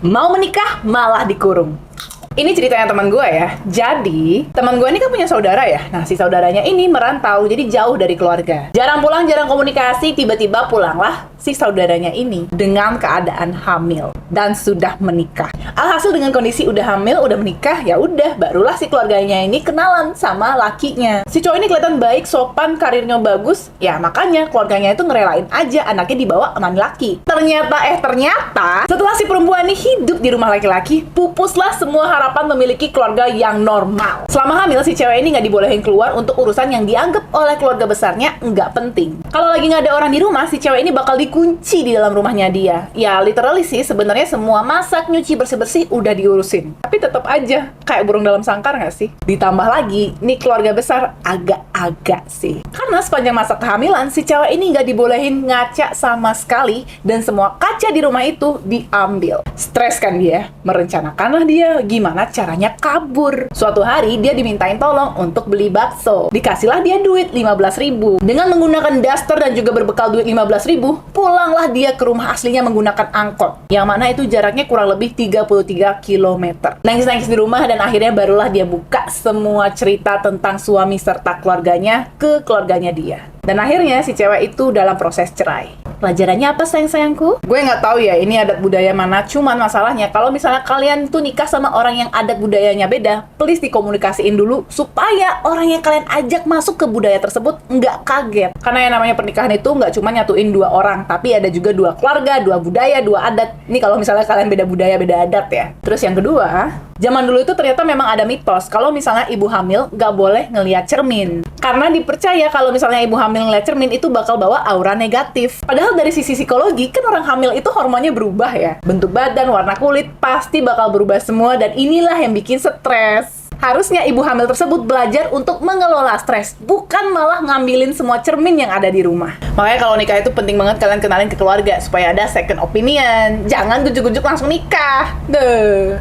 Mau menikah malah dikurung. Ini ceritanya teman gue ya. Jadi, teman gue ini kan punya saudara ya. Nah, si saudaranya ini merantau, jadi jauh dari keluarga. Jarang pulang, jarang komunikasi, tiba-tiba pulanglah si saudaranya ini dengan keadaan hamil dan sudah menikah. Alhasil dengan kondisi udah hamil, udah menikah, ya udah, barulah si keluarganya ini kenalan sama lakinya. Si cowok ini kelihatan baik, sopan, karirnya bagus, ya makanya keluarganya itu ngerelain aja anaknya dibawa sama laki. Ternyata, setelah si perempuan ini hidup di rumah laki-laki, pupuslah semua harapan memiliki keluarga yang normal. Selama hamil, si cewek ini nggak dibolehin keluar untuk urusan yang dianggap oleh keluarga besarnya nggak penting. Kalau lagi nggak ada orang di rumah, si cewek ini bakal dikunci di dalam rumahnya dia. Ya, literally sih, sebenarnya semua masak, nyuci, bersih-bersih udah diurusin. Tapi tetap aja, kayak burung dalam sangkar nggak sih? Ditambah lagi, nih keluarga besar agak-agak sih. Karena sepanjang masa kehamilan, si cewek ini nggak dibolehin ngaca sama sekali, dan semua kaca di rumah itu diambil. Stres kan dia? Merencanakanlah dia gimana caranya kabur. Suatu hari, dia dimintain tolong untuk beli bakso. Dikasihlah dia duit 15.000. Dengan menggunakan daster dan juga berbekal duit 15.000, pulanglah dia ke rumah aslinya menggunakan angkot. Yang mana itu jaraknya kurang lebih 33 km. Nangis-nangis di rumah dan akhirnya barulah dia buka semua cerita tentang suami serta keluarganya ke keluarganya dia. Dan akhirnya si cewek itu dalam proses cerai. Pelajarannya apa sayang-sayangku? Gue nggak tahu ya ini adat budaya mana, cuman masalahnya kalau misalnya kalian tuh nikah sama orang yang adat budayanya beda, please dikomunikasiin dulu supaya orang yang kalian ajak masuk ke budaya tersebut nggak kaget. Karena yang namanya pernikahan itu nggak cuma nyatuin dua orang, tapi ada juga dua keluarga, dua budaya, dua adat. Ini kalau misalnya kalian beda budaya, beda adat ya. Terus yang kedua, zaman dulu itu ternyata memang ada mitos kalau misalnya ibu hamil nggak boleh ngelihat cermin. Karena dipercaya kalau misalnya ibu hamil ngeliat cermin itu bakal bawa aura negatif. Padahal dari sisi psikologi, kan orang hamil itu hormonnya berubah ya. Bentuk badan, warna kulit, pasti bakal berubah semua dan inilah yang bikin stres. Harusnya ibu hamil tersebut belajar untuk mengelola stres, bukan malah ngambilin semua cermin yang ada di rumah. Makanya kalau nikah itu penting banget kalian kenalin ke keluarga supaya ada second opinion. Jangan gujuk-gujuk langsung nikah. Deh.